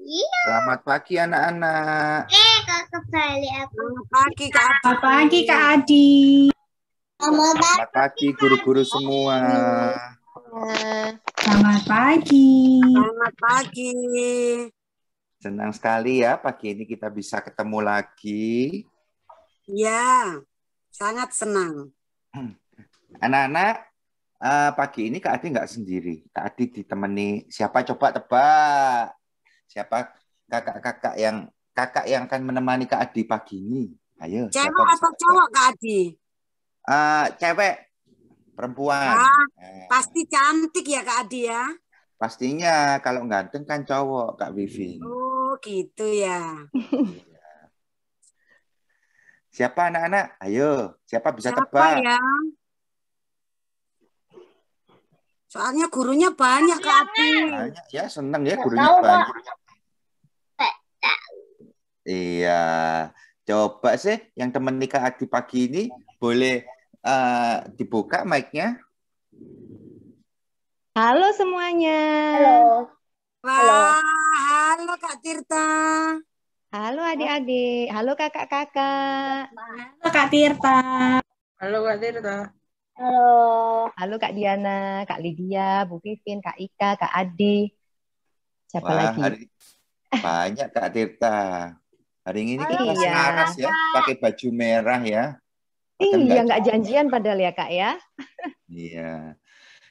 Iya. Selamat pagi anak-anak. Kakak balik aku. Selamat pagi Kak Adi. Selamat pagi Kak Adi. Selamat pagi guru-guru semua. Selamat pagi. Selamat pagi. Senang sekali ya pagi ini kita bisa ketemu lagi. Ya, sangat senang. Anak-anak, pagi ini Kak Adi nggak sendiri. Kak Adi ditemani siapa? Coba tebak. Siapa kakak-kakak yang akan menemani Kak Adi pagi ini? Ayo. Cewek siapa bisa atau tebak? cowok Kak Adi? Cewek, perempuan. Pasti cantik ya Kak Adi ya? Pastinya kalau ganteng kan cowok, Kak Vivi. Oh gitu ya. Siapa anak-anak? Ayo, siapa bisa Siapa tebak? ya? Soalnya gurunya banyak Kak Adi. Banyak ya, seneng ya gurunya Tahu, Kak. banyak. Iya, coba sih yang temani Kak Adi pagi ini boleh dibuka mic-nya. Halo semuanya. Halo. Wah, halo Kak Tirta. Halo adik-adik. Halo kakak-kakak. Halo Kak Tirta. Halo Kak Tirta. Halo. Halo Kak Diana, Kak Lydia, Bu Vivin, Kak Ika, Kak Adi. Siapa Wah, lagi? banyak Kak Tirta. Hari ini kita Iya. selaras ya, pakai baju merah ya. Padahal Iya, nggak janjian padahal ya Kak ya. Iya,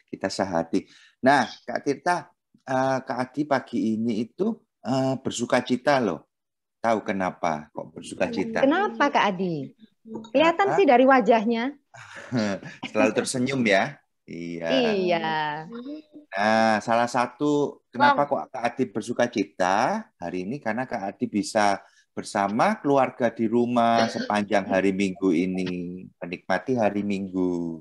kita sehati. Nah, Kak Tirta, Kak Adi pagi ini itu bersuka cita loh. Tahu kenapa kok bersuka cita? Kenapa Kak Adi? Kelihatan Kenapa? sih dari wajahnya. Selalu tersenyum ya. Iya. Iya. Nah, salah satu kenapa kok Kak Adi bersuka cita hari ini karena Kak Adi bisa bersama keluarga di rumah sepanjang hari Minggu ini, menikmati hari Minggu.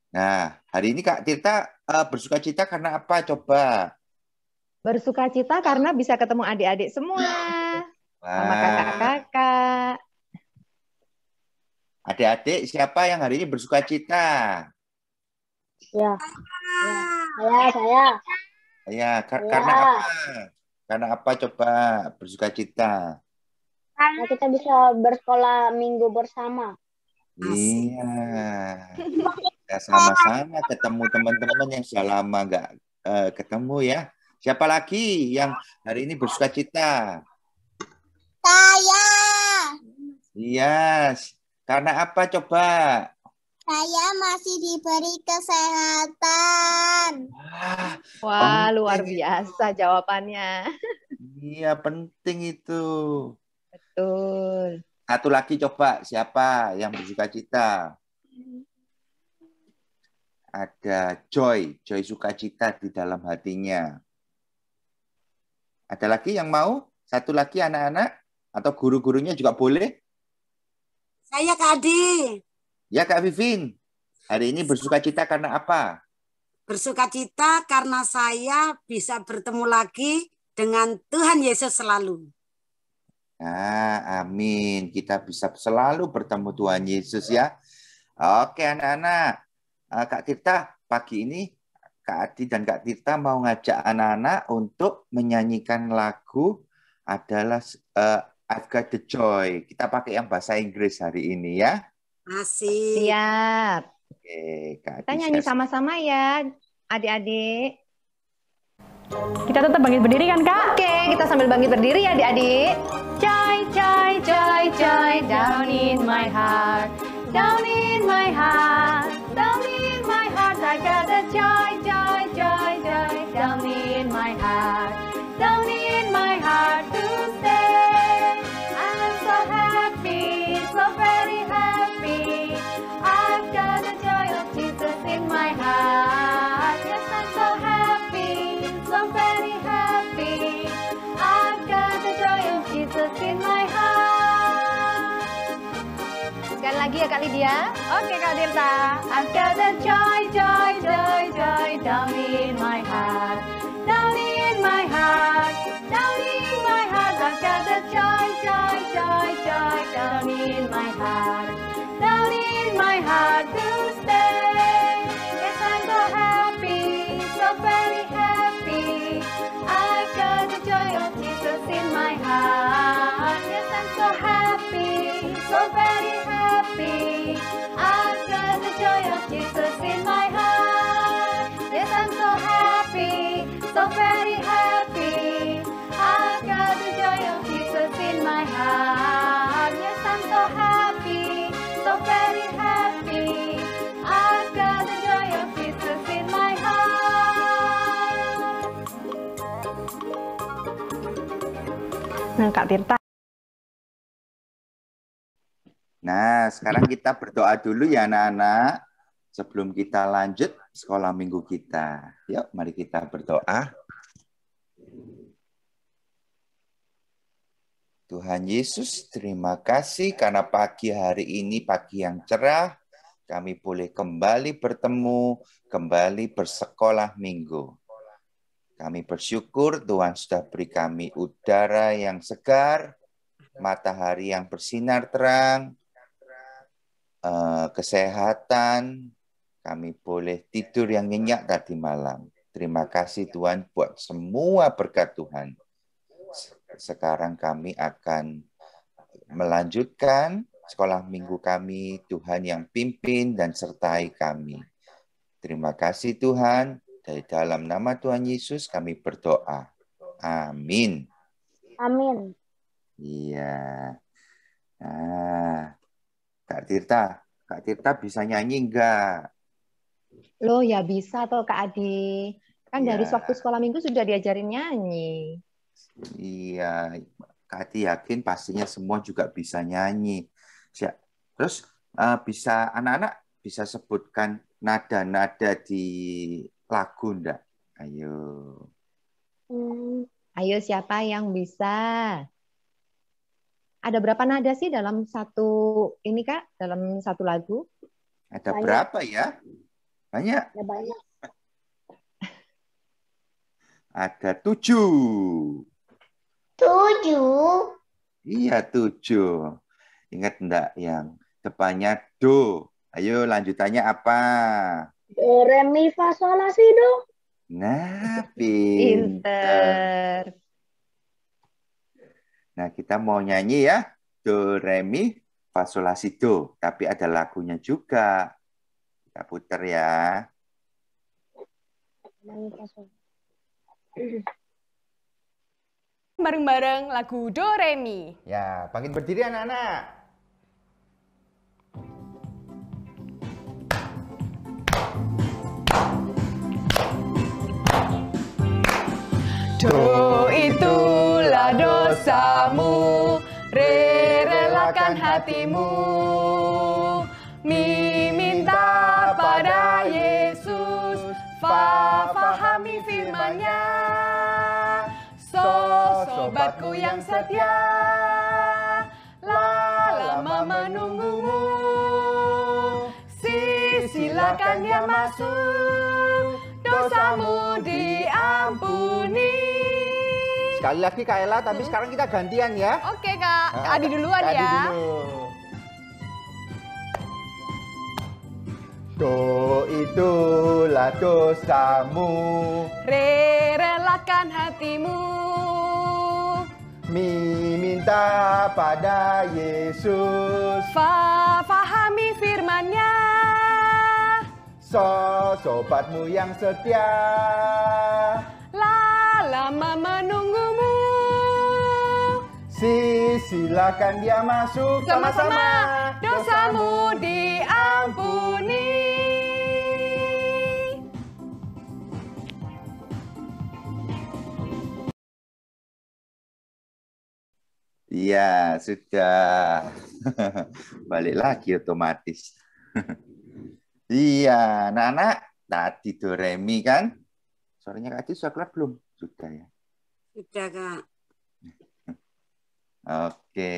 Nah, hari ini Kak Tirta bersuka cita karena apa? Coba. Bersuka cita karena bisa ketemu adik-adik semua. Sama Wah, kakak-kakak. adik-adik siapa yang hari ini bersuka cita? Ya. Saya. Ya, Ya. karena apa? Karena apa coba bersuka cita? Karena kita bisa bersekolah minggu bersama. Iya. Ya, sama-sama ketemu teman-teman yang sudah lama nggak ketemu ya. Siapa lagi yang hari ini bersuka cita? Saya. Iya. Karena apa coba? Saya masih diberi kesehatan. Wah, Penting luar itu. biasa jawabannya. Iya, penting itu. Betul. Satu lagi coba, siapa yang bersuka cita? Ada Joy sukacita di dalam hatinya. Ada lagi yang mau? Satu lagi anak-anak? Atau guru-gurunya juga boleh? Saya Kak Adi. Ya Kak Vivin, hari ini bersuka cita karena apa? Bersuka cita karena saya bisa bertemu lagi dengan Tuhan Yesus selalu. Nah, amin. Kita bisa selalu bertemu Tuhan Yesus ya. Oke anak-anak. Kak Tirta, pagi ini Kak Adi dan Kak Tirta mau ngajak anak-anak untuk menyanyikan lagu adalah I've Got the Joy. Kita pakai yang bahasa Inggris hari ini ya. Asik. Siap. Oke, Kak Kita Adi nyanyi share. sama-sama ya, adik-adik. Kita tetap bangkit berdiri kan Kak? Oke, kita sambil bangkit berdiri ya adik-adik. Joy, joy, joy, joy, down in my heart. Down in my heart. Down in my heart. I got a joy, joy, joy, joy, down in my heart. Down in my heart to stay. I'm so happy, so very happy. I've got the joy of Jesus in my heart. Yes, I'm so happy, so very happy. I've got the joy of Jesus in my heart. Sekali lagi ya Kak Lydia. Oke Kak Tirta. I've got the joy, joy, joy, joy down in my heart. Down in my heart. Down in my heart. I've got the joy, joy, joy, joy down in my heart. Down in my heart to stay. Yes, I'm so happy, so very happy. I've got the joy Nah, Kak Tirta. Nah, sekarang kita berdoa dulu ya anak-anak. Sebelum kita lanjut sekolah minggu kita. Yuk, mari kita berdoa. Tuhan Yesus, terima kasih karena pagi hari ini, pagi yang cerah, kami boleh kembali bertemu, kembali bersekolah minggu. Kami bersyukur Tuhan sudah beri kami udara yang segar, matahari yang bersinar terang, kesehatan, kami boleh tidur yang nyenyak tadi malam. Terima kasih Tuhan buat semua berkat Tuhan. Sekarang kami akan melanjutkan sekolah minggu kami, Tuhan yang pimpin dan sertai kami. Terima kasih Tuhan. Dari dalam nama Tuhan Yesus kami berdoa. Amin. Amin. Iya. Nah, Kak Tirta bisa nyanyi enggak? Loh ya bisa toh Kak Adi. Kan dari Ya. waktu sekolah minggu sudah diajarin nyanyi. Iya, Kak Ati yakin pastinya semua juga bisa nyanyi. Terus bisa anak-anak bisa sebutkan nada-nada di lagu enggak? Ayo. Ayo siapa yang bisa? Ada berapa nada sih dalam satu ini Kak? Dalam satu lagu? Ada Banyak. berapa ya? Banyak. Ya banyak. Ada 7. 7. Iya, 7. Ingat enggak yang depannya do? Ayo lanjutannya apa? Do, re, mi, fa, sol, la, si, do. Nah, pinter. Pinter. Nah, kita mau nyanyi ya. Do, re, mi, fa, sol, la, si, do. Tapi ada lagunya juga. Kita puter ya. Bareng-bareng lagu Do Re Mi. Ya, bangkit berdiri anak-anak. Do itulah dosamu, re relakan hatimu. Mi minta pada Yesus, fa fahami firman-Nya. So sobatku yang setia, lama menunggumu. Silakan dia masuk, dosamu diampuni. Sekali lagi Kak Ella, tapi sekarang kita gantian ya. Oke Kak, Kak Adi duluan Kak Adi ya. dulu. Do itulah dosamu, Re relakan hatimu. Mi minta pada Yesus, Fa fahami firman-Nya. so sobatmu yang setia. Lama menunggumu. Silakan dia masuk Sama-sama dosamu diampuni. Iya, sudah. Balik lagi otomatis. Iya, anak-anak, tadi do re mi kan? Suaranya Kak Adi sudah keluar belum? Sudah ya. Sudah, Kak. Oke.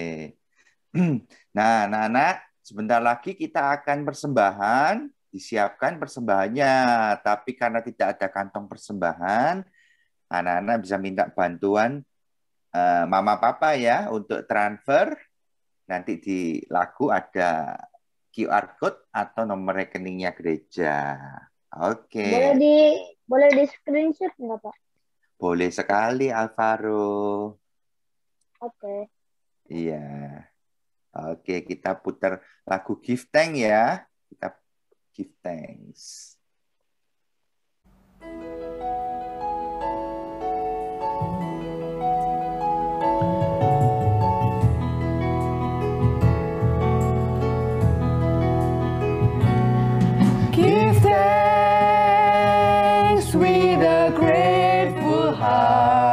Nah, anak-anak, sebentar lagi kita akan persembahan. Disiapkan persembahannya. Tapi karena tidak ada kantong persembahan, anak-anak bisa minta bantuan Mama Papa ya untuk transfer. Nanti di lagu ada QR code atau nomor rekeningnya gereja. Oke. Boleh di screenshot nggak, Pak? Boleh sekali, Alvaro. Oke. Iya. Oke, kita putar lagu Give Thanks ya. Kita Give Thanks. Give thanks with a grateful heart.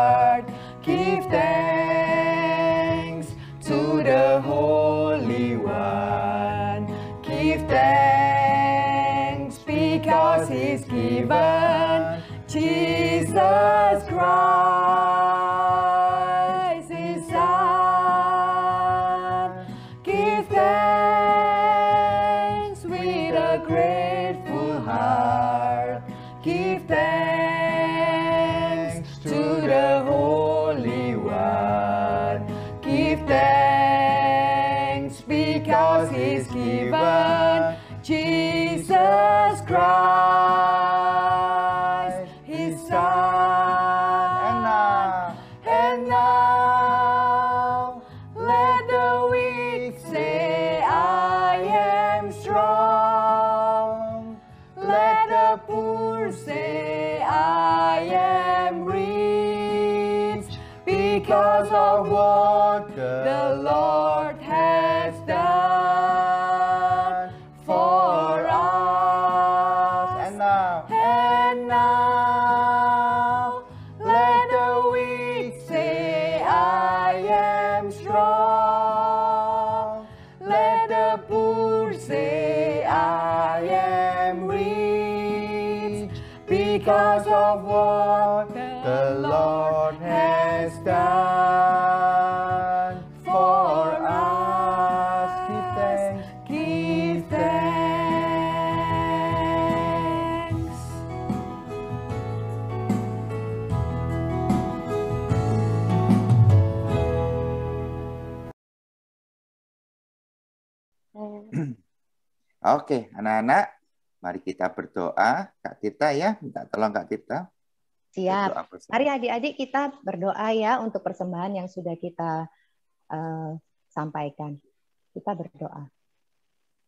is given, Jesus Christ, His Son. And now, let the weak say, I am strong. Let the poor say, I am rich, because of what the Lord has done for us. And now, let the weak say, I am strong. Let the poor say, I am rich, because of what the Lord has done for us. Give thanks. Give thanks. Oke, anak-anak, mari kita berdoa. Kak Tirta ya, minta tolong Kak Tirta. Siap. Berdoa bersama. Mari adik-adik kita berdoa ya untuk persembahan yang sudah kita sampaikan. Kita berdoa.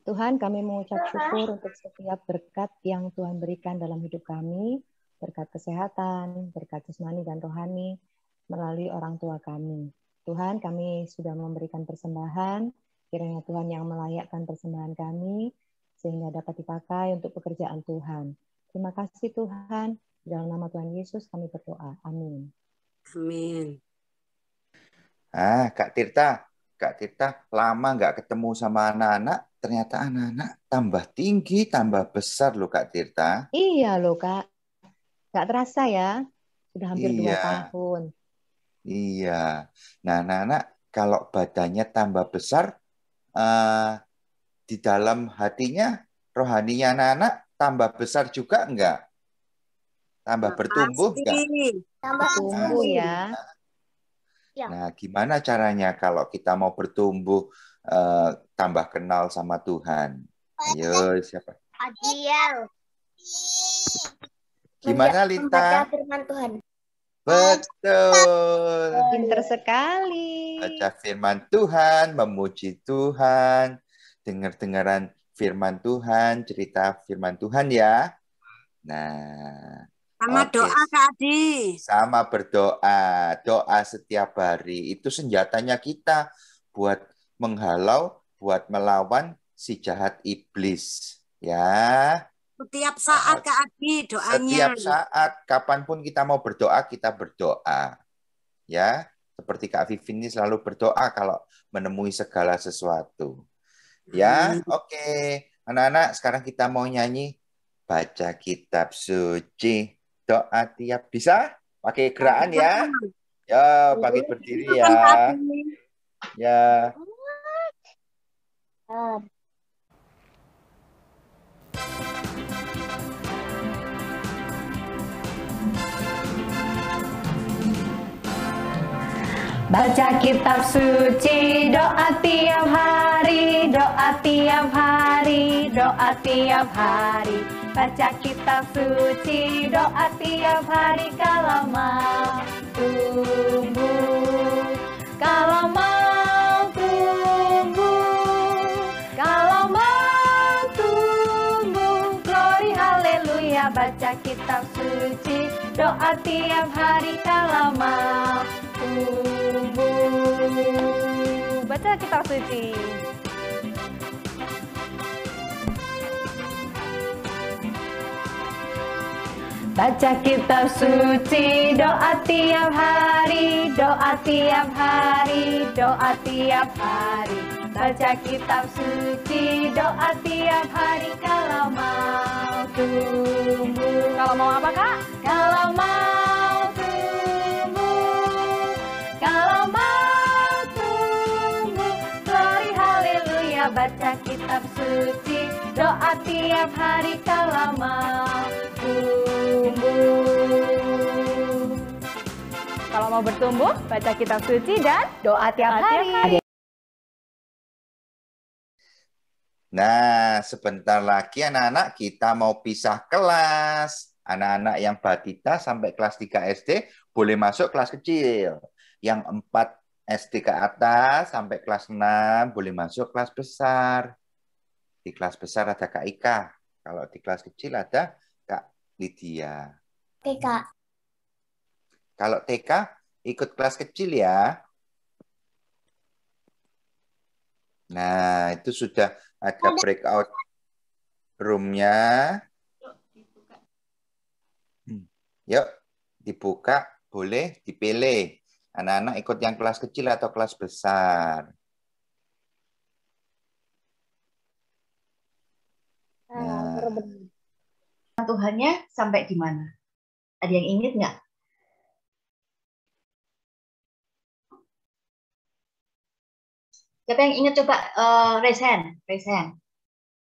Tuhan, kami mengucap syukur untuk setiap berkat yang Tuhan berikan dalam hidup kami, berkat kesehatan, berkat jasmani dan rohani, melalui orang tua kami. Tuhan, kami sudah memberikan persembahan, kiranya Tuhan yang melayakkan persembahan kami, sehingga dapat dipakai untuk pekerjaan Tuhan. Terima kasih Tuhan, dalam nama Tuhan Yesus kami berdoa. Amin. Amin. Kak Tirta lama nggak ketemu sama anak-anak, ternyata anak-anak tambah tinggi, tambah besar loh Kak Tirta. Iya loh Kak, nggak terasa ya, sudah hampir 2 Iya. tahun. Iya. Nah, anak-anak kalau badannya tambah besar, di dalam hatinya, rohaninya anak-anak tambah besar juga enggak? Tambah bertumbuh enggak? Pasti. Tambah Tumbuh ya. Nah, gimana caranya kalau kita mau bertumbuh, tambah kenal sama Tuhan? Ayo, siapa? Adiel. Gimana, Membaca Lita? firman Tuhan. Betul. Pinter sekali. Baca firman Tuhan, memuji Tuhan, dengar-dengaran firman Tuhan, cerita firman Tuhan ya. Nah, Sama oke. doa Kak Adi. Sama berdoa, doa setiap hari. Itu senjatanya kita buat menghalau, buat melawan si jahat iblis. Ya, Setiap saat Kak Adi doanya. setiap saat, kapanpun kita mau berdoa, kita berdoa. Ya, seperti Kak Vivin ini selalu berdoa kalau menemui segala sesuatu. Ya, oke. Anak-anak, sekarang kita mau nyanyi baca kitab suci. Doa tiap bisa? Pakai gerakan ya? Ya, pakai berdiri ya. Ya. Baca kitab suci, doa tiap hari, doa tiap hari, doa tiap hari. Baca kitab suci, doa tiap hari kalau mau tumbuh, kalau mau tumbuh, kalau mau tumbuh. Glory haleluya, baca kitab suci, doa tiap hari kalau mau tumbuh. Baca kitab suci. Baca kitab suci, doa tiap hari, doa tiap hari, doa tiap hari. Baca kitab suci, doa tiap hari kalau mau tumbuh. Kalau mau apa Kak? Kalau mau tumbuh, kalau mau tumbuh, glory haleluya, baca kitab suci, doa tiap hari kalau mau tumbuh. Kalau mau bertumbuh, baca kitab suci dan Doa tiap hari. Nah, sebentar lagi anak-anak kita mau pisah kelas. Anak-anak yang batita sampai kelas 3 SD boleh masuk kelas kecil. Yang 4 SD ke atas sampai kelas 6 boleh masuk kelas besar. Di kelas besar ada Kak Ika. Kalau di kelas kecil ada Kak Lydia. Oke, Kak. Kalau TK ikut kelas kecil ya. Nah, itu sudah ada breakout room-nya. Yuk, dibuka, boleh dipilih. Anak-anak ikut yang kelas kecil atau kelas besar. Nah, Tuhannya sampai di mana? Ada yang ingat nggak? Siapa yang ingat coba raise hand,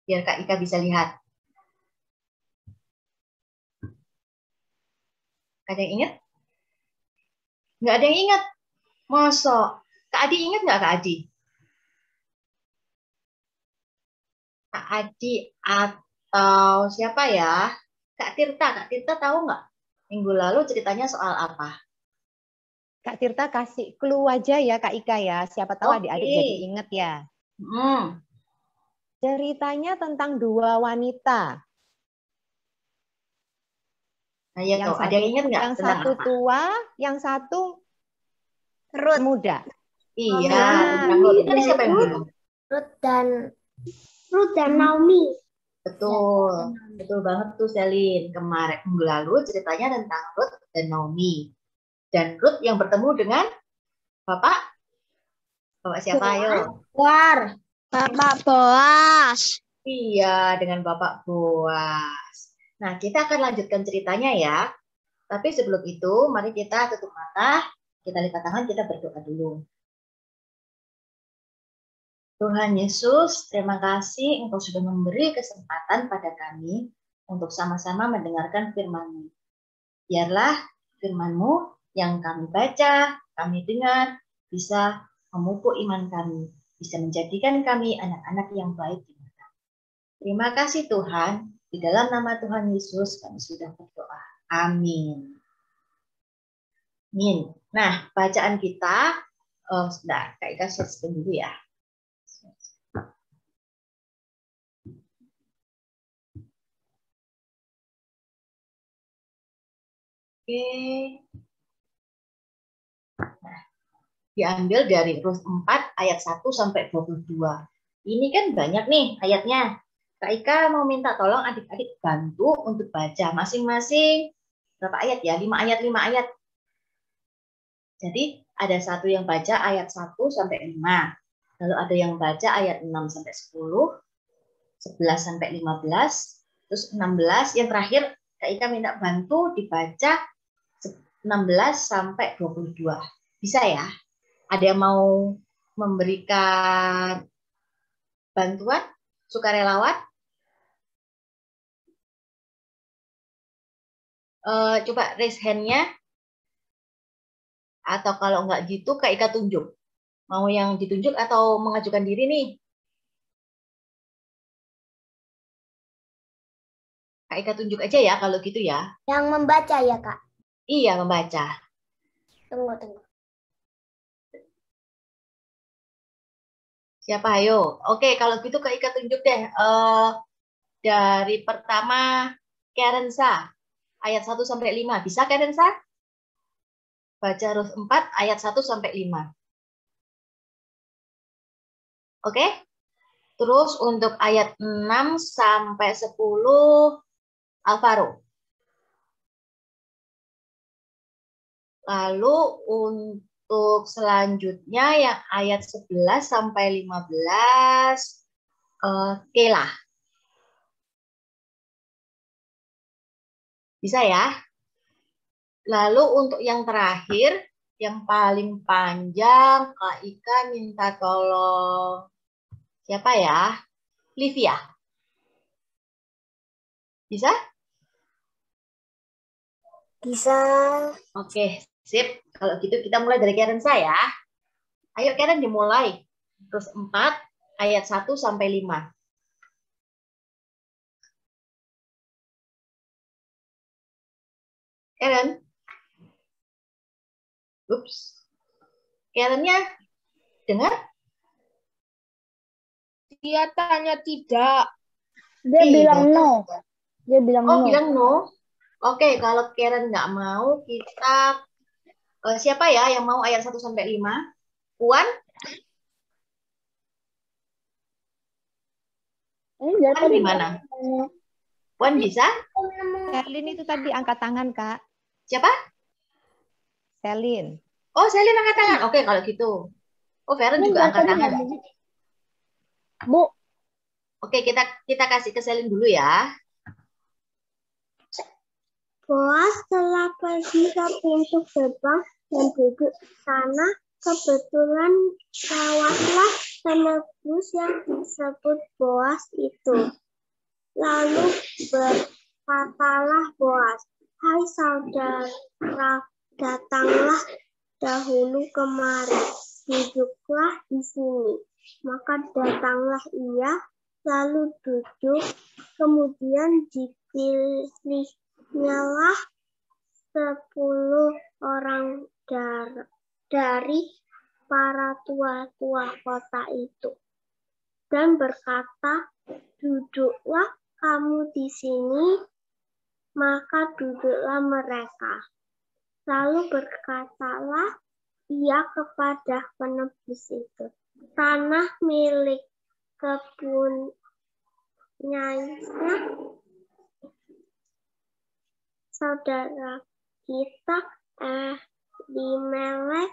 biar Kak Ika bisa lihat. Ada yang ingat? Nggak ada yang ingat. Masa? Kak Adi ingat nggak Kak Adi? Kak Adi atau siapa ya? Kak Tirta tahu nggak? Minggu lalu ceritanya soal apa? Kak Tirta kasih clue aja ya Kak Ika ya. Siapa tahu adik-adik jadi inget ya. Ceritanya tentang 2 wanita. Nah, ya Yang tahu. Ada yang ingat nggak? Yang tentang satu apa? tua, yang satu muda. Iya, tentang Ruth. Tadi siapa yang bilang? Ruth dan Naomi. Betul, betul banget tuh Selin. Kemarin minggu lalu ceritanya tentang Ruth dan Naomi. Dan Ruth yang bertemu dengan Bapak siapa ayo? Bapak Boas. Iya, dengan Bapak Boas. Nah, kita akan lanjutkan ceritanya ya. Tapi sebelum itu, mari kita tutup mata, kita lipat tangan, kita berdoa dulu. Tuhan Yesus, terima kasih Engkau sudah memberi kesempatan pada kami untuk sama-sama mendengarkan firman-Mu. Biarlah firman-Mu yang kami baca, kami dengar, bisa memupuk iman kami, bisa menjadikan kami anak-anak yang baik di mata. Terima kasih Tuhan, di dalam nama Tuhan Yesus kami sudah berdoa. Amin. Amin. Nah, bacaan kita, sebentar, Kak Ika share dulu ya. Oke. Nah, diambil dari Rut 4 ayat 1 sampai 22. Ini kan banyak nih ayatnya. Kak Ika mau minta tolong adik-adik bantu untuk baca masing-masing berapa ayat ya? 5 ayat, 5 ayat. Jadi ada satu yang baca ayat 1 sampai 5. Lalu ada yang baca ayat 6 sampai 10, 11 sampai 15, terus 16. Yang terakhir Kak Ika minta bantu dibaca 16 sampai 22. Bisa ya? Ada yang mau memberikan bantuan? Sukarelawan? Coba raise hand-nya. Atau kalau nggak gitu, Kak Ika tunjuk. Mau yang ditunjuk atau mengajukan diri nih? Kak Ika tunjuk aja ya kalau gitu ya. Yang membaca ya, Kak? Iya, membaca. Tunggu. Siapa ayo? Oke, kalau gitu Kak Ika tunjuk deh. Dari pertama, Karensa. Ayat 1 sampai 5. Bisa Karensa? Baca Rut 4 ayat 1 sampai 5. Oke? Terus untuk ayat 6 sampai 10 Alvaro. Lalu untuk selanjutnya yang ayat 11 sampai 15 Kela. Bisa ya? Lalu untuk yang terakhir, yang paling panjang, Kak Ika minta tolong siapa ya? Livia. Bisa? Bisa. Oke, sip. Kalau gitu kita mulai dari Karensa ya. Ayo Karen dimulai. Terus 4 ayat 1 sampai 5. Karen? Ups. Karennya dengar? Dia tanya tidak. Dia bilang no. Dia bilang Oh, no. bilang no. Oke, kalau Karen nggak mau, kita siapa ya yang mau ayat 1 sampai 5? Puan? Puan gimana? Puan bisa? Selin itu tadi angkat tangan, Kak. Siapa? Selin. Oh, Selin angkat tangan. Oke, kalau gitu. Oh, Feren juga angkat tangan. Bu. Oke, kita kasih ke Selin dulu ya. Boas telah pergi ke pintu gerbang dan duduk di sana. Kebetulan lewatlah penebus yang disebut Boas itu. Lalu berkatalah Boas, "Hai saudara, datanglah dahulu kemari, duduklah di sini." Maka datanglah ia, lalu duduk, kemudian dipilihnyalah 10 orang dari para tua-tua kota itu, dan berkata, "Duduklah kamu di sini." Maka duduklah mereka. Lalu berkatalah ia kepada penebus itu, "Tanah milik kebunnya saudara kita Elimelek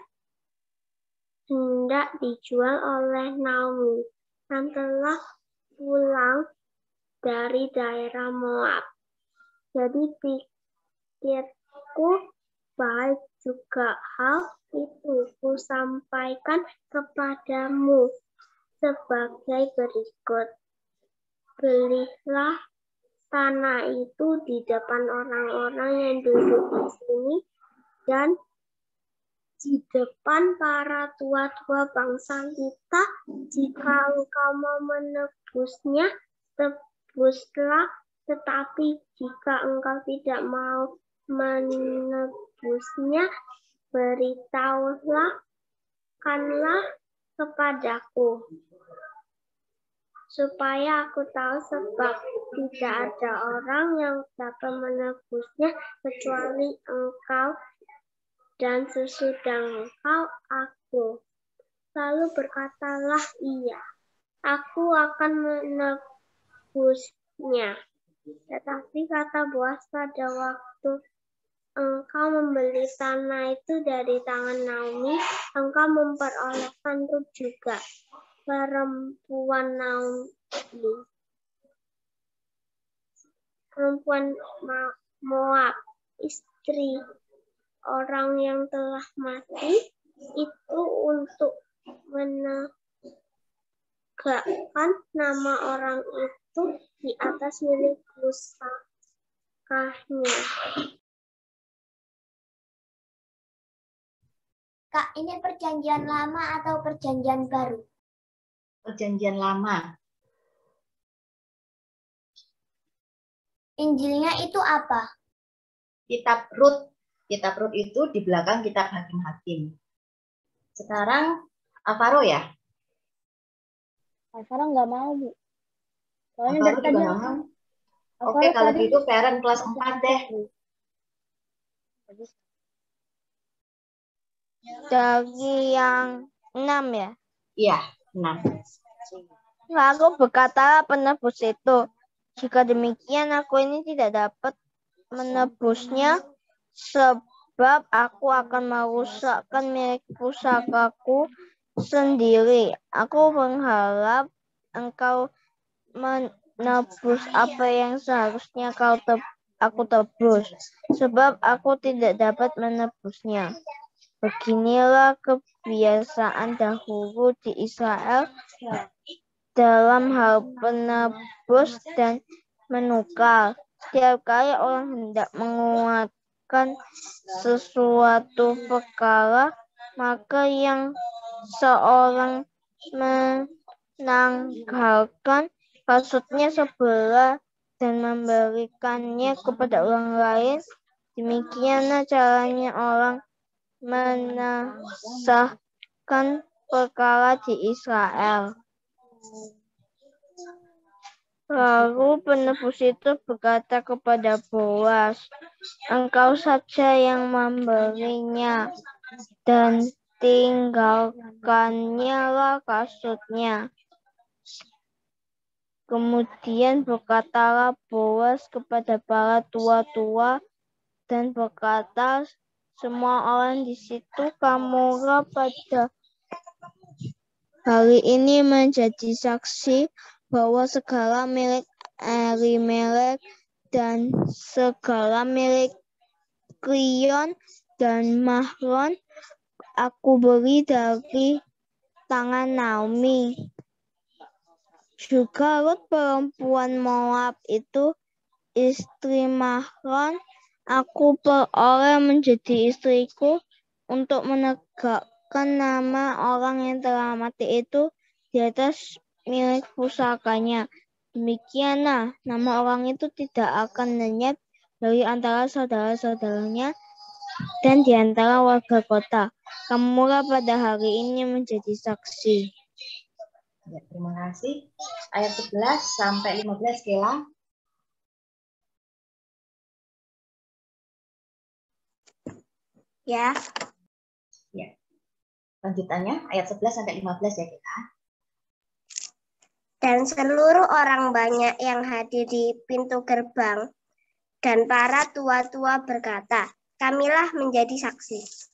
hendak dijual oleh Naomi yang telah pulang dari daerah Moab. Jadi pikirku baik juga hal itu kusampaikan kepadamu sebagai berikut. Belilah tanah itu di depan orang-orang yang duduk di sini dan di depan para tua-tua bangsa kita. Jika engkau mau menebusnya, tebuslah. Tetapi jika engkau tidak mau menebusnya, beritahulah kepadaku, supaya aku tahu, sebab tidak ada orang yang dapat menebusnya kecuali engkau, dan sesudah engkau aku. Lalu berkatalah ia, "Aku akan menebusnya." Tetapi kata Boas, "Pada waktu engkau membeli tanah itu dari tangan Naomi, engkau memperolehkan Rut juga, perempuan Naomi, perempuan Moab, istri orang yang telah mati itu, untuk menegakkan nama orang itu di atas milik pusakanya." Kak, ini perjanjian lama atau perjanjian baru? Perjanjian lama. Injilnya itu apa? Kitab Rut. Kitab Rut itu di belakang kitab Hakim-Hakim. Sekarang Alvaro ya? Alvaro nggak mau, Bu. Soalnya Alvaro dari tadi juga nggak mau. Oke, kalau gitu Feren kelas 4 deh. Dari yang 6 ya? Iya, 6. Lalu berkata penebus itu, "Jika demikian aku ini tidak dapat menebusnya, sebab aku akan merusakkan milik pusakaku sendiri. Aku berharap engkau menebus apa yang seharusnya aku tebus, sebab aku tidak dapat menebusnya. Beginilah kebiasaan dahulu di Israel dalam hal penebus dan menukar. Setiap kali orang hendak menguatkan sesuatu perkara, maka yang seorang menanggalkan kasutnya sebelah dan memberikannya kepada orang lain, Demikianlah caranya orang menasahkan perkara di Israel. Lalu penebus itu berkata kepada Boas, engkau saja yang memberinya, dan tinggalkannya lah kasutnya. Kemudian berkatalah Boas kepada para tua-tua dan berkata, semua orang di situ, kamulah pada hari ini menjadi saksi bahwa segala milik Elimelek dan segala milik Kilion dan Mahlon aku beli dari tangan Naomi. Juga Rut perempuan Moab itu istri Mahlon aku peroleh menjadi istriku untuk menegakkan nama orang yang telah mati itu di atas milik pusakanya. Demikianlah nama orang itu tidak akan lenyap dari antara saudara-saudaranya dan di antara warga kota. Kamulah pada hari ini menjadi saksi. Ya, terima kasih. Ayat 11 sampai 15, Kela. Ya. Ya. Lanjutannya ayat 11 sampai 15 ya, Kela. Dan seluruh orang banyak yang hadir di pintu gerbang dan para tua-tua berkata, kamilah menjadi saksi.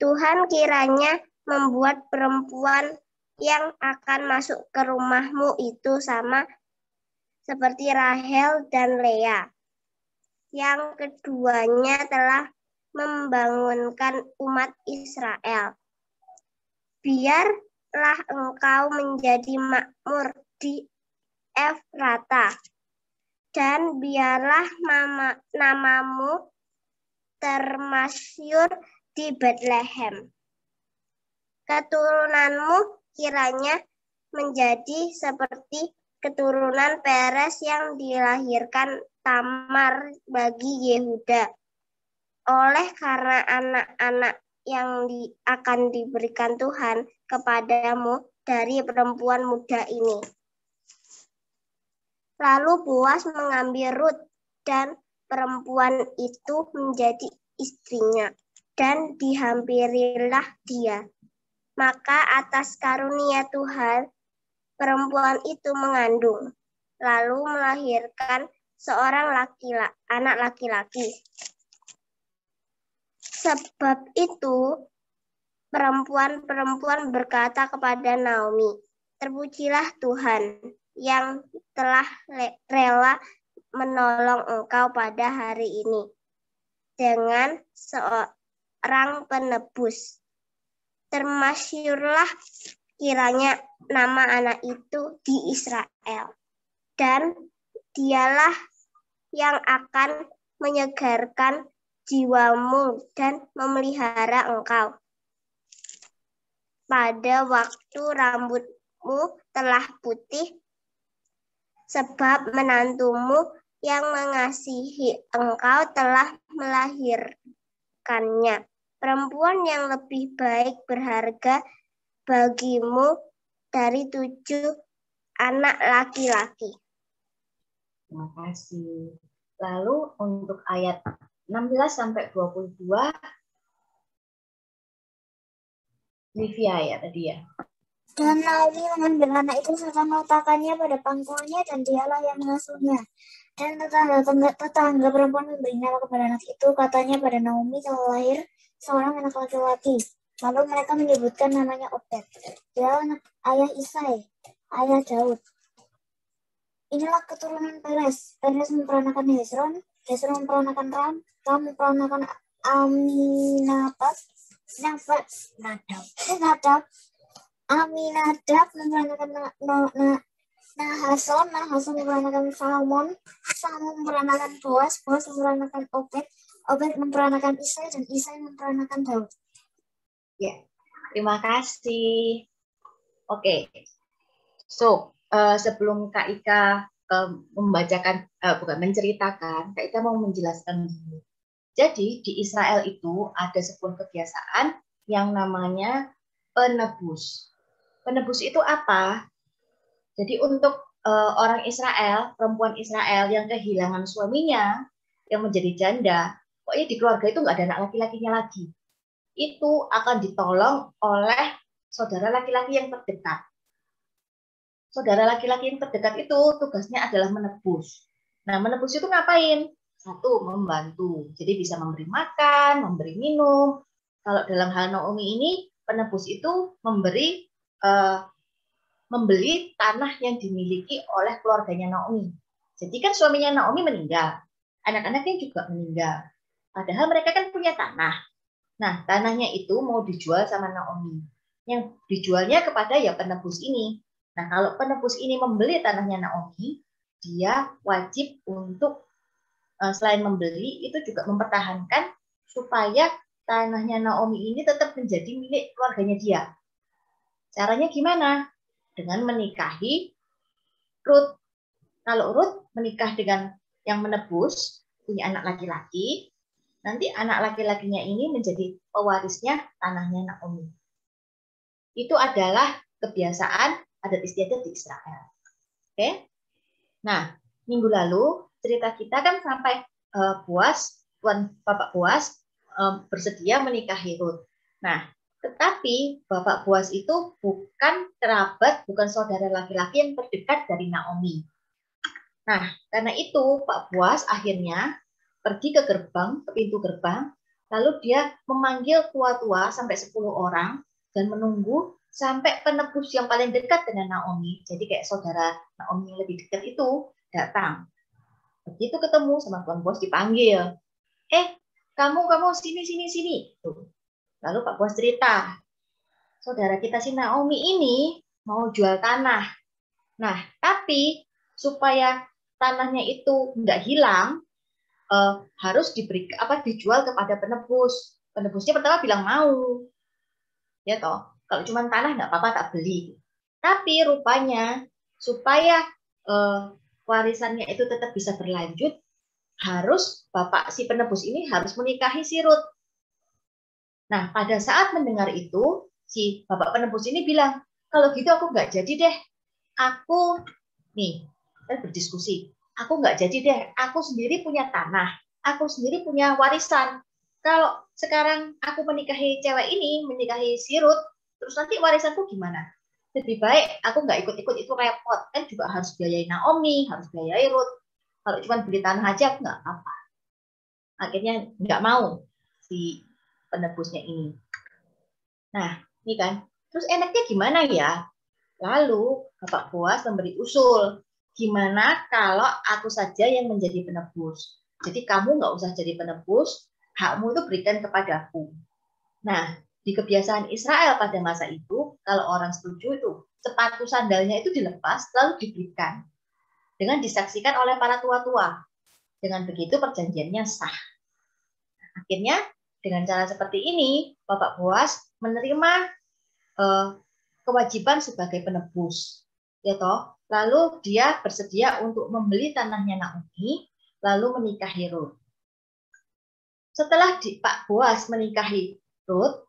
Tuhan kiranya membuat perempuan yang akan masuk ke rumahmu itu sama seperti Rahel dan Lea, yang keduanya telah membangunkan umat Israel. Biarlah engkau menjadi makmur di Efrata, dan biarlah namamu termasyhur di Bethlehem. Keturunanmu kiranya menjadi seperti keturunan Peres yang dilahirkan Tamar bagi Yehuda. Oleh karena anak-anak yang akan diberikan Tuhan kepadamu dari perempuan muda ini. Lalu Boas mengambil Rut dan perempuan itu menjadi istrinya, dan dihampirilah dia. Maka atas karunia Tuhan, perempuan itu mengandung, lalu melahirkan seorang anak laki-laki. Sebab itu, perempuan-perempuan berkata kepada Naomi, terpujilah Tuhan yang telah rela menolong engkau pada hari ini dengan seorang penebus. Termasyhurlah kiranya nama anak itu di Israel, dan dialah yang akan menyegarkan jiwamu dan memelihara engkau. Pada waktu rambutmu telah putih, sebab menantumu yang mengasihi engkau telah melahirkannya. Perempuan yang lebih baik berharga bagimu dari 7 anak laki-laki. Terima kasih. Lalu untuk ayat 16 sampai 22, Livia ya tadi ya. Dan Naomi mengambil anak itu serta meletakkannya pada pangkuannya, dan dialah yang mengasuhnya. Dan tetangga perempuan memberi nama kepada anak itu, katanya pada Naomi telah lahir seorang anak laki-laki. Lalu mereka menyebutkan namanya Obed. Dia anak ayah Isai, ayah Daud. Inilah keturunan Peres. Peres memperanakan Hezron, Hezron memperanakan Ram, Ram memperanakan Aminadab, Aminadab memperanakan Nahason, Nahason memperanakan Salmon, Salmon memperanakan Boas, Boas memperanakan Obed, Obed memperanakan Isai, dan Isai memperanakan Daud. Ya, terima kasih. Oke, so sebelum Kak Ika menceritakan, Kak Ika mau menjelaskan dulu. Jadi di Israel itu ada sebuah kebiasaan yang namanya penebus. Penebus itu apa? Jadi untuk orang Israel, perempuan Israel yang kehilangan suaminya, yang menjadi janda, pokoknya di keluarga itu nggak ada anak laki-lakinya lagi. Itu akan ditolong oleh saudara laki-laki yang terdekat. Saudara laki-laki yang terdekat itu tugasnya adalah menebus. Nah, menebus itu ngapain? Satu, membantu. Jadi bisa memberi makan, memberi minum. Kalau dalam hal Naomi ini, penebus itu membeli tanah yang dimiliki oleh keluarganya Naomi. Jadi kan suaminya Naomi meninggal. Anak-anaknya juga meninggal. Padahal mereka kan punya tanah. Nah, tanahnya itu mau dijual sama Naomi. Yang dijualnya kepada ya penebus ini. Nah, kalau penebus ini membeli tanahnya Naomi, dia wajib untuk selain membeli, itu juga mempertahankan supaya tanahnya Naomi ini tetap menjadi milik keluarganya dia. Caranya gimana? Dengan menikahi Ruth. Kalau Ruth menikah dengan yang menebus, punya anak laki-laki, nanti anak laki-lakinya ini menjadi pewarisnya tanahnya Naomi. Itu adalah kebiasaan adat istiadat di Israel. Oke? Nah, minggu lalu cerita kita kan sampai Bapak Boas bersedia menikahi Ruth. Nah, tetapi Bapak Boas itu bukan kerabat, bukan saudara laki-laki yang terdekat dari Naomi. Nah, karena itu Pak Boas akhirnya pergi ke pintu gerbang, lalu dia memanggil tua-tua sampai 10 orang dan menunggu sampai penebus yang paling dekat dengan Naomi, jadi kayak saudara Naomi yang lebih dekat itu datang. Begitu ketemu sama Tuan Bos dipanggil, kamu sini. Lalu Pak Bos cerita, saudara kita si Naomi ini mau jual tanah. Nah, tapi supaya tanahnya itu nggak hilang, harus dijual kepada penebus. Penebusnya pertama bilang mau, ya toh. Kalau cuma tanah nggak apa-apa, tak beli. Tapi rupanya supaya warisannya itu tetap bisa berlanjut, harus bapak si penebus ini harus menikahi si Ruth. Nah, pada saat mendengar itu, si bapak penebus ini bilang, kalau gitu aku nggak jadi deh. Kita berdiskusi. Aku nggak jadi deh. Aku sendiri punya tanah. Aku sendiri punya warisan. Kalau sekarang aku menikahi cewek ini, menikahi si Ruth, terus nanti warisanku gimana? Lebih baik aku nggak ikut-ikut, itu repot. Kan juga harus biayai Naomi, harus biayai Ruth. Kalau cuma beli tanah aja, nggak apa-apa. Akhirnya nggak mau si penebusnya ini. Nah, ini kan. Terus enaknya gimana ya? Lalu Bapak Boas memberi usul. Gimana kalau aku saja yang menjadi penebus? Jadi kamu nggak usah jadi penebus, hakmu itu berikan kepadaku. Nah, di kebiasaan Israel pada masa itu, kalau orang setuju itu, sepatu sandalnya itu dilepas, lalu diberikan. Dengan disaksikan oleh para tua-tua. Dengan begitu perjanjiannya sah. Akhirnya, dengan cara seperti ini, Bapak Boas menerima kewajiban sebagai penebus. Ya toh? Lalu dia bersedia untuk membeli tanahnya Naomi, lalu menikahi Ruth. Setelah Pak Boas menikahi Ruth,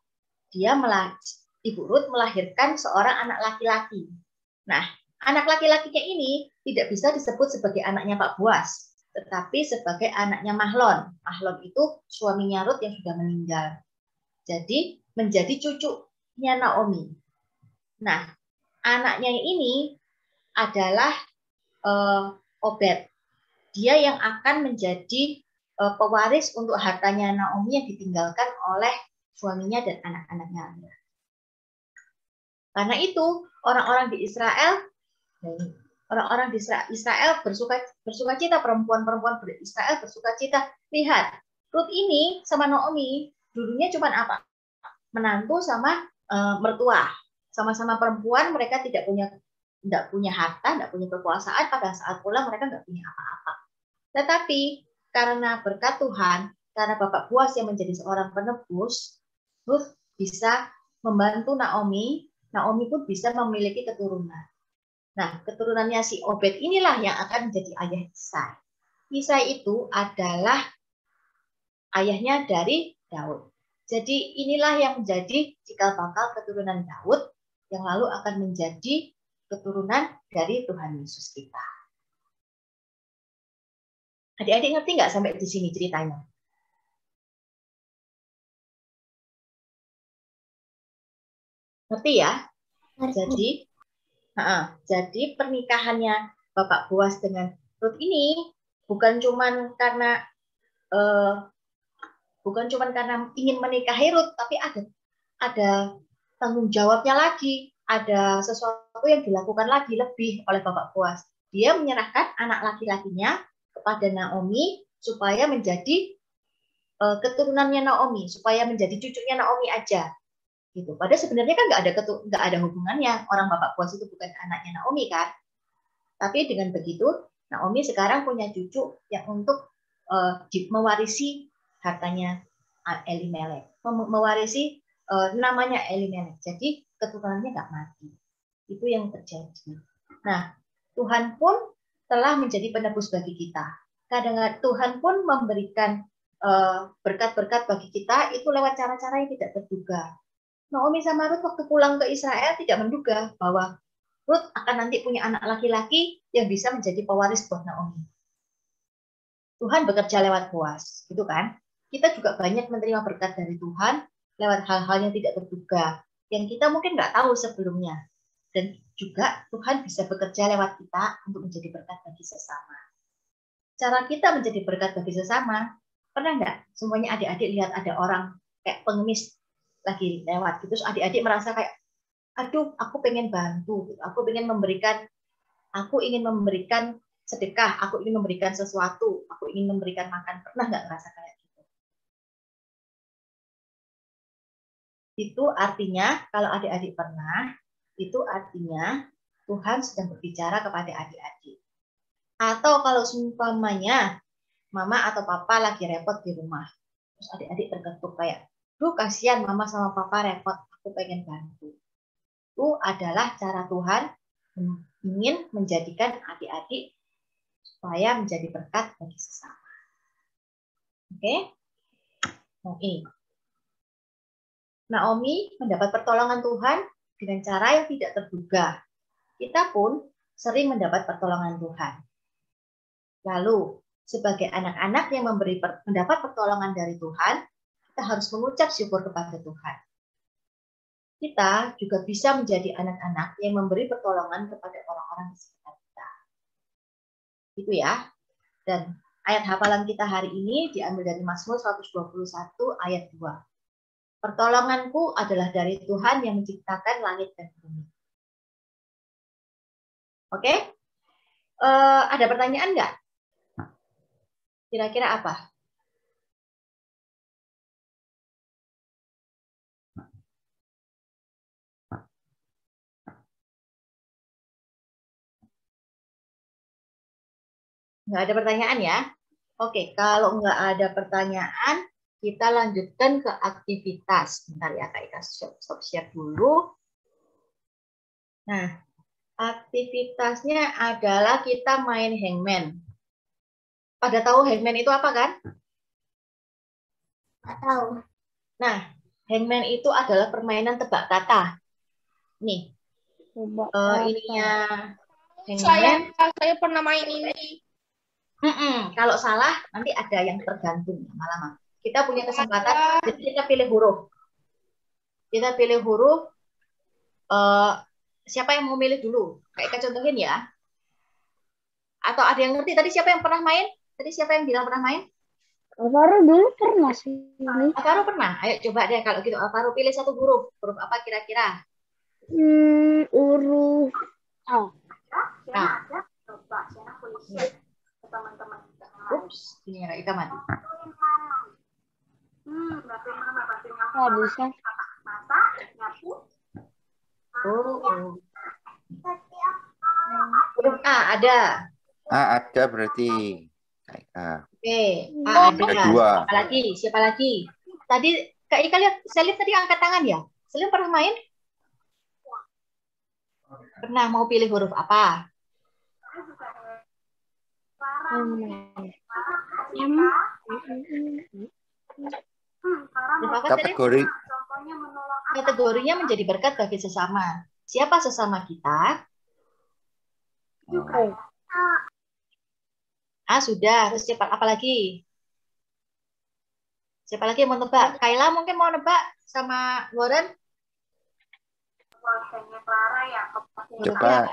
Ibu Ruth melahirkan seorang anak laki-laki. Nah, anak laki-lakinya ini tidak bisa disebut sebagai anaknya Pak Boas, tetapi sebagai anaknya Mahlon. Mahlon itu suaminya Ruth yang sudah meninggal. Jadi menjadi cucunya Naomi. Nah, anaknya ini adalah Obed. Dia yang akan menjadi pewaris untuk hartanya Naomi yang ditinggalkan oleh suaminya dan anak-anaknya. Karena itu orang-orang di Israel bersuka cita, perempuan-perempuan Israel bersuka cita. Lihat, Ruth ini sama Naomi dulunya cuma apa? Menantu sama mertua. Sama-sama perempuan, mereka tidak punya harta, tidak punya kekuasaan, pada saat pulang mereka nggak punya apa-apa. Tetapi karena berkat Tuhan, karena Bapak Boas yang menjadi seorang penebus, Ruth bisa membantu Naomi, Naomi pun bisa memiliki keturunan. Nah, keturunannya si Obed inilah yang akan menjadi ayah Isai. Isai itu adalah ayahnya dari Daud. Jadi inilah yang menjadi cikal bakal keturunan Daud yang lalu akan menjadi keturunan dari Tuhan Yesus kita. Adik-adik ngerti nggak sampai di sini ceritanya? Ngerti ya? Jadi pernikahannya Bapak Boas dengan Ruth ini bukan cuman karena ingin menikahi Ruth, tapi ada tanggung jawabnya lagi, ada sesuatu yang dilakukan lagi lebih oleh Bapak Boas. Dia menyerahkan anak laki-lakinya kepada Naomi supaya menjadi keturunannya Naomi, supaya menjadi cucunya Naomi aja. Gitu. Padahal sebenarnya kan nggak ada hubungannya. Orang Bapak Boas itu bukan anaknya Naomi kan. Tapi dengan begitu Naomi sekarang punya cucu yang untuk mewarisi hartanya Elimelek, mewarisi namanya Elimelek. Jadi keturunannya nggak mati. Itu yang terjadi. Nah, Tuhan pun telah menjadi penebus bagi kita. Kadang-kadang Tuhan pun memberikan berkat-berkat bagi kita itu lewat cara-cara yang tidak terduga. Naomi sama Ruth waktu pulang ke Israel tidak menduga bahwa Ruth akan nanti punya anak laki-laki yang bisa menjadi pewaris buat Naomi. Tuhan bekerja lewat Boas, gitu kan? Kita juga banyak menerima berkat dari Tuhan lewat hal-hal yang tidak terduga, yang kita mungkin nggak tahu sebelumnya. Dan juga Tuhan bisa bekerja lewat kita untuk menjadi berkat bagi sesama. Cara kita menjadi berkat bagi sesama, pernah nggak semuanya adik-adik lihat ada orang kayak pengemis lagi lewat, terus adik-adik merasa kayak, aduh, aku pengen bantu, aku ingin memberikan sedekah, aku ingin memberikan sesuatu, aku ingin memberikan makan. Pernah nggak merasa kayak gitu? Itu artinya, kalau adik-adik pernah, itu artinya Tuhan sedang berbicara kepada adik-adik. Atau kalau seumpamanya mama atau papa lagi repot di rumah, terus adik-adik terketuk kayak, duh kasihan mama sama papa repot, aku pengen bantu. Itu adalah cara Tuhan ingin menjadikan adik-adik supaya menjadi berkat bagi sesama. Oke? Oke. Naomi mendapat pertolongan Tuhan dengan cara yang tidak terduga. Kita pun sering mendapat pertolongan Tuhan. Lalu, sebagai anak-anak yang mendapat pertolongan dari Tuhan, kita harus mengucap syukur kepada Tuhan. Kita juga bisa menjadi anak-anak yang memberi pertolongan kepada orang-orang di sekitar kita. Itu ya. Dan ayat hafalan kita hari ini diambil dari Mazmur 121 ayat 2. Pertolonganku adalah dari Tuhan yang menciptakan langit dan bumi. Oke? Ada pertanyaan nggak? Kira-kira apa? Nggak ada pertanyaan ya? Oke, kalau nggak ada pertanyaan, kita lanjutkan ke aktivitas. Bentar ya, Kak Ika stop share dulu. Nah, aktivitasnya adalah kita main hangman. Pada tahu hangman itu apa kan? Nggak tahu. Nah, hangman itu adalah permainan tebak kata. Nih, ininya hangman. Saya pernah main ini. Kalau salah nanti ada yang tergantung lama-lama. Kita punya kesempatan, jadi kita pilih huruf. Kita pilih huruf. Siapa yang mau milih dulu? Kayak contohin ya. Atau ada yang ngerti tadi siapa yang pernah main? Tadi siapa yang bilang pernah main? Alvaro dulu pernah sih. Alvaro pernah. Ayo coba deh kalau gitu. Alvaro pilih satu huruf. Huruf apa kira-kira? Huruf A. Teman-teman. Ups, ini ya Ika mati. Nggak bisa. Huruf A ada. A ada berarti. Oke, A ada. Siapa lagi? Tadi Kak Ika lihat, saya lihat tadi angkat tangan ya. Selim pernah main? Pernah. Mau pilih huruf apa? Kategori Kategorinya menjadi berkat bagi sesama. Siapa sesama kita? Sudah. Terus siapa apa lagi? Siapa lagi yang mau nebak? Kayla mungkin mau nebak sama Warren? Coba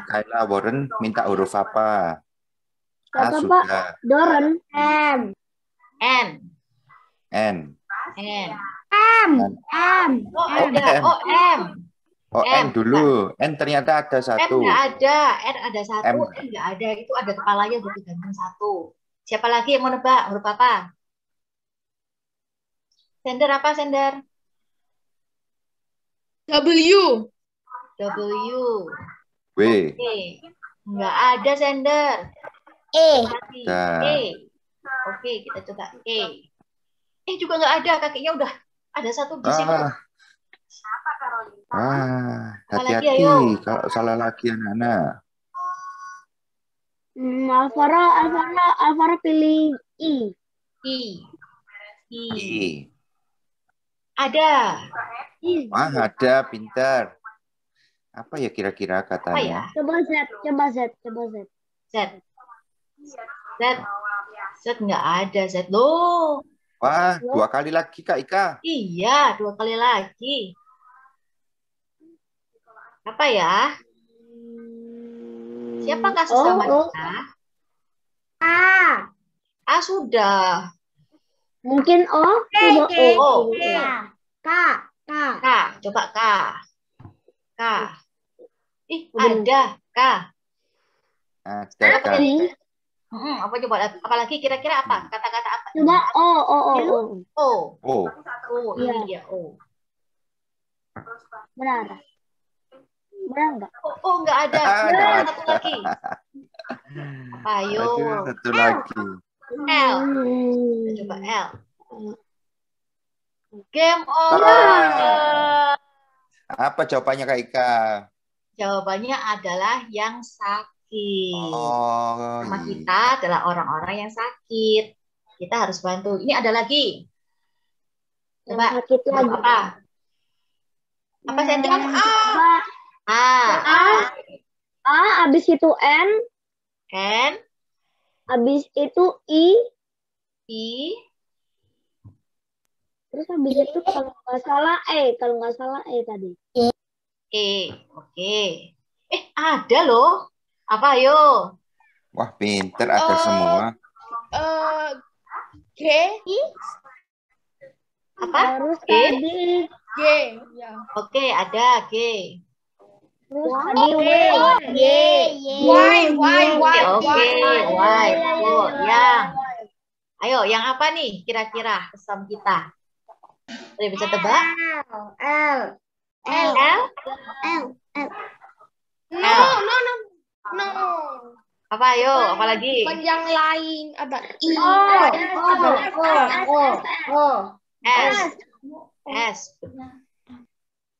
Kayla Warren minta huruf apa? Sudah. Doren. N. M. Oh, ada. Oh, M. Oh, N dulu. N ternyata ada satu. M nggak ada. N ada satu. M. N nggak ada. Itu ada kepalanya udah digantung satu. Siapa lagi yang mau nebak? Huruf apa? Sender apa, Sender? W. W. Nggak ada, Sender. E. Oke, kita coba E. Juga nggak ada. Kakinya udah ada satu di situ. Hati-hati kalau salah lagi anak-anak. Alvara pilih I. Ada. Ada, pintar. Apa ya kira-kira katanya? Coba Z. Z nggak ada, Z. Loh. Wah, 2 kali lagi Kak Ika. Iya, 2 kali lagi. Apa ya? Siapakah sesama kita? A sudah. Mungkin O. K. Coba K. Ada K. Ada Kak. Apa coba? Apalagi kira-kira apa? Kata-kata apa? Coba O. Ini dia O. Benar nggak? Oh, nggak ada. Satu lagi. Ayo. Satu lagi. L. Coba L. Game over. Apa jawabannya Kak Ika? Jawabannya adalah yang sakit. Sama kita adalah orang-orang yang sakit. Kita harus bantu. Ini ada lagi. Coba sakit lagi. Apa Sender? A, habis itu N, habis itu I, terus habis itu kalau nggak salah E tadi. Oke. Ada loh. Apa ayo? Wah, pinter, ada semua. G. Apa? Terus G? tadi G. Ya. Oke, ada G. terus tadi W. Y. Oke, Y. Yang. Ayo, yang apa nih kira-kira pesan kita? Udah bisa tebak? L. No. Apa ayo? Apa lagi? Bukan yang lain. Ada I. S.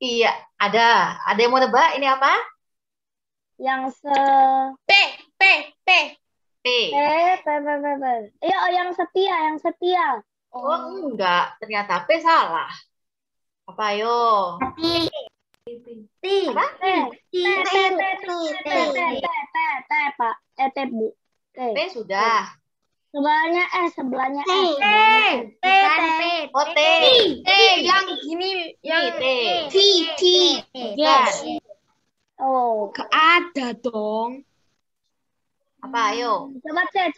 Iya, ada. Ada yang mau nebak? Ini apa? Yang P. Iya, yang setia. Oh, enggak. Ternyata P salah. Apa ayo? Pak. T, Bu. T sudah. Sebelahnya S. Oh, T. Yang gini. Yang T. Yes. Oh. Ada dong. Apa ayo? Coba C.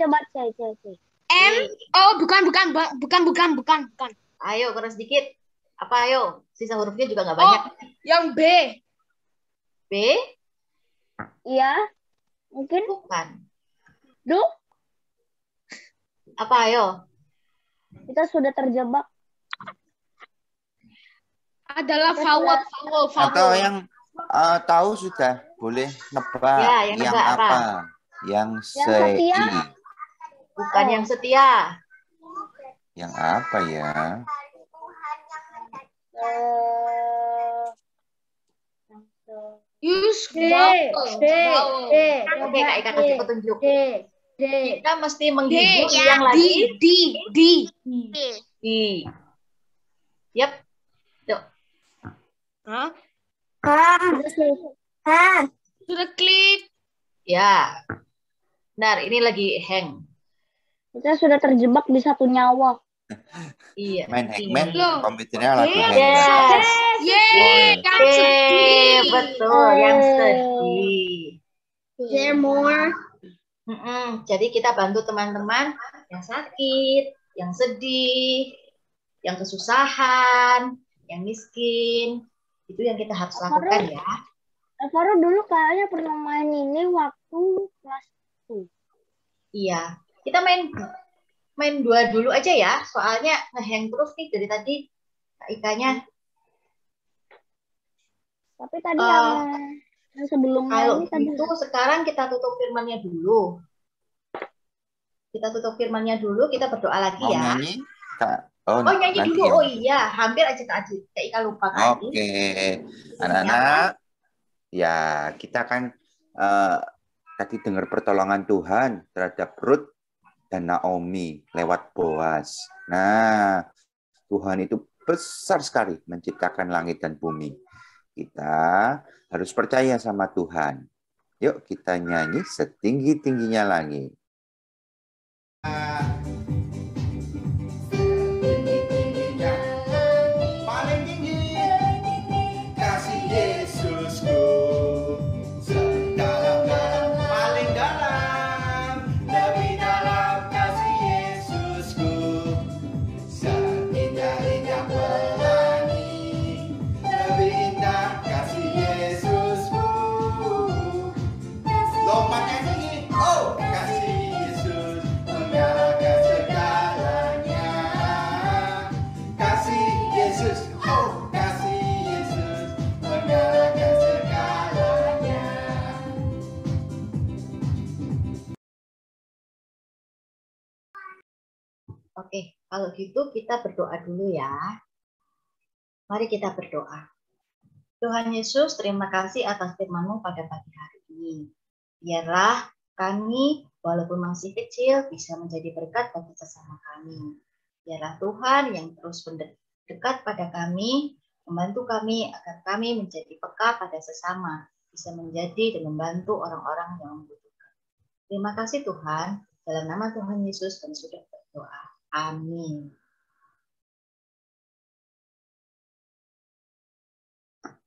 M. Oh, bukan. Ayo, kurang sedikit. Apa ayo? Sisa hurufnya juga nggak banyak. Yang B. B? Iya. Mungkin. Bukan. Du. Apa ayo? Kita sudah terjebak. Adalah vowel. Atau yang tahu sudah boleh nebak. Ya, yang yang nebak apa? Yang setia. Bukan yang setia. Yang apa ya? Use Oke, Kak Ika kasih petunjuk. Kita mesti menghibur yang lagi di. Yap. Yuk. Hah? Sudah klik. Ya. Benar, ini lagi hang. Kita sudah terjebak di satu nyawa. Iya. Main Hangman, Loh. komputernya lagi hang. Yes. Yeay, yang Oke, sedih. betul, yang sedih. There more. Jadi kita bantu teman-teman yang sakit, yang sedih, yang kesusahan, yang miskin. Itu yang kita harus lakukan ya. Alvaro dulu kayaknya pernah main ini waktu kelas 1. Iya. Kita main 2 dulu aja ya. Soalnya ngehang terus nih dari tadi Kak Ikanya. Tapi tadi yang sebelum Kalau ini tadi gitu sekarang kita tutup firmannya dulu. Kita tutup firmannya dulu, kita berdoa lagi Mau ya. nyanyi? Kak? Oh, nyanyi nanti dulu. ya. Oh iya, hampir aja Kak Ika lupa Kak Adi. Oke, anak-anak, ya kita kan tadi dengar pertolongan Tuhan terhadap Ruth dan Naomi lewat Boaz. Nah, Tuhan itu besar sekali menciptakan langit dan bumi. Kita harus percaya sama Tuhan. Yuk kita nyanyi setinggi-tingginya langit. Paling tinggi kasih Yesusku, sedalam-dalam paling dalam, lebih dalam kasih Yesusku, seindah-indah pelangi, lebih indah kasih Yesusku. Lompatnya tinggi, oh kasih Yesus mengalahkan segalanya. Kasih Yesus, oh kasih Yesus mengalahkan segalanya. Oke, kalau gitu kita berdoa dulu ya. Mari kita berdoa. Tuhan Yesus, terima kasih atas firman-Mu pada pagi hari ini. Biarlah kami, walaupun masih kecil, bisa menjadi berkat bagi sesama kami. Biarlah Tuhan yang terus dekat pada kami, membantu kami agar kami menjadi peka pada sesama, bisa menjadi dan membantu orang-orang yang membutuhkan. Terima kasih Tuhan, dalam nama Tuhan Yesus kami sudah berdoa. Amin.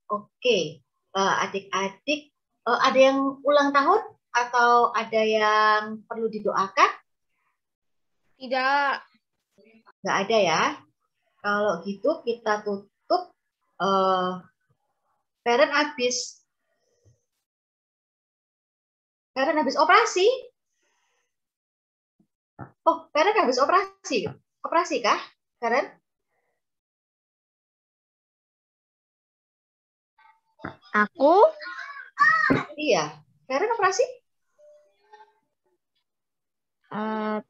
Oke, adik-adik, ada yang ulang tahun atau ada yang perlu didoakan? Tidak. Nggak ada ya. Kalau gitu kita tutup. Parent habis operasi. Oh, parent habis operasi. Operasi kah, Karen? Aku? Iya. Karen operasi?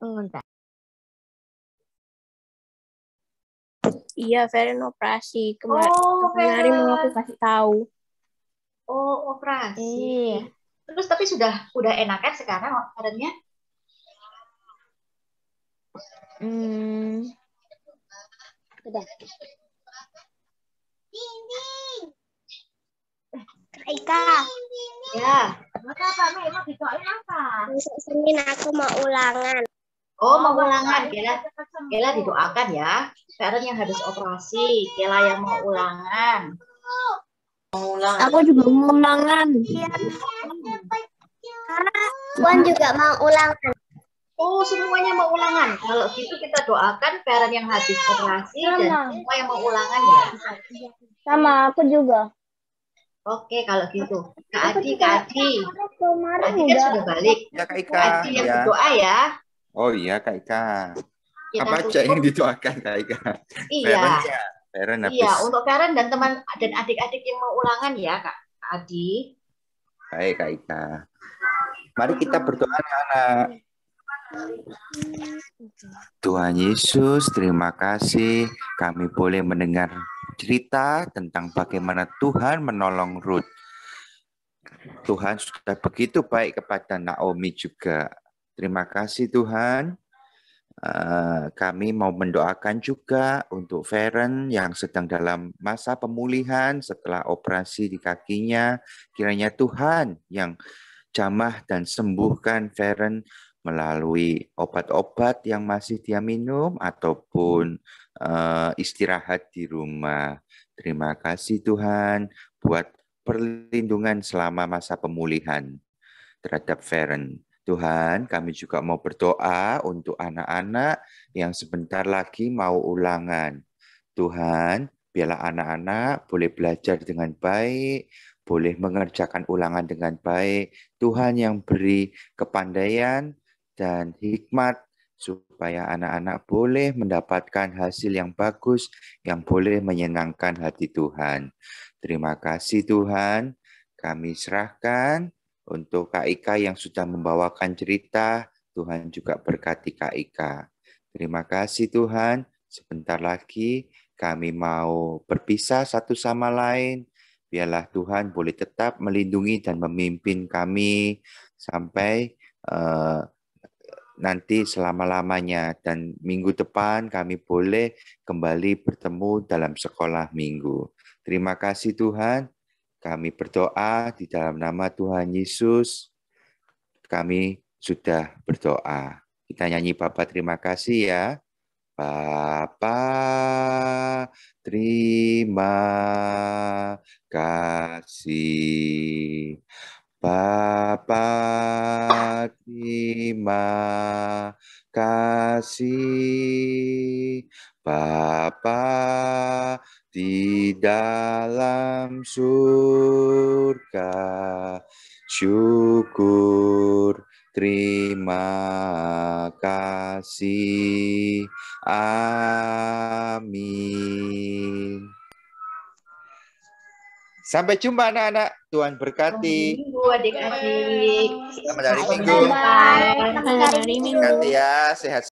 Tunggu bentar. Iya, Feren operasi. Oh, Kemarin mau aku kasih tahu. Oh, operasi. Iya. Terus tapi sudah enak kan sekarang Karennya? sudah. Ika. Ya. Besok Senin aku mau ulangan. Oh, mau ulangan. Kela didoakan ya. Karen yang habis operasi. Kela yang mau ulangan. Aku juga mau ulangan. Tuan juga mau ulangan. Oh, semuanya mau ulangan. Kalau gitu kita doakan parent yang habis operasi dan semua yang mau ulangan ya. Sama aku juga. Oke, kalau gitu. Kak Adi. Kemarin Adi kan sudah balik. Ya Kak Ika. Kak Adi yang Ya. berdoa ya. Oh iya Kak Ika. Kita Apa aja tutup. yang didoakan Kak Ika? Iya. Parent habis. Iya, untuk parent dan teman dan adik-adik yang mau ulangan ya, Kak Adi. Baik Kak Ika. Mari kita berdoa anak. Tuhan Yesus, terima kasih kami boleh mendengar cerita tentang bagaimana Tuhan menolong Ruth. Tuhan sudah begitu baik kepada Naomi juga. Terima kasih Tuhan. Kami mau mendoakan juga untuk Feren yang sedang dalam masa pemulihan setelah operasi di kakinya. Kiranya Tuhan yang jamah dan sembuhkan Feren melalui obat-obat yang masih dia minum ataupun istirahat di rumah. Terima kasih Tuhan buat perlindungan selama masa pemulihan terhadap Feren. Tuhan, kami juga mau berdoa untuk anak-anak yang sebentar lagi mau ulangan. Tuhan, biarlah anak-anak boleh belajar dengan baik, boleh mengerjakan ulangan dengan baik. Tuhan yang beri kepandaian dan hikmat supaya anak-anak boleh mendapatkan hasil yang bagus, yang boleh menyenangkan hati Tuhan. Terima kasih Tuhan, kami serahkan untuk Kak Ika yang sudah membawakan cerita. Tuhan juga berkati Kak Ika. Terima kasih Tuhan, sebentar lagi kami mau berpisah satu sama lain. Biarlah Tuhan boleh tetap melindungi dan memimpin kami sampai nanti selama-lamanya. Dan minggu depan kami boleh kembali bertemu dalam sekolah minggu. Terima kasih Tuhan. Kami berdoa di dalam nama Tuhan Yesus. Kami sudah berdoa. Kita nyanyi Bapa terima kasih ya. Bapa terima kasih. Bapa terima kasih. Bapa di dalam surga, syukur, terima kasih. Amin. Sampai jumpa anak-anak. Tuhan berkati. Minggu adik-adik. Selamat hari Minggu. Selamat hari Minggu. Nanti ya, sehat.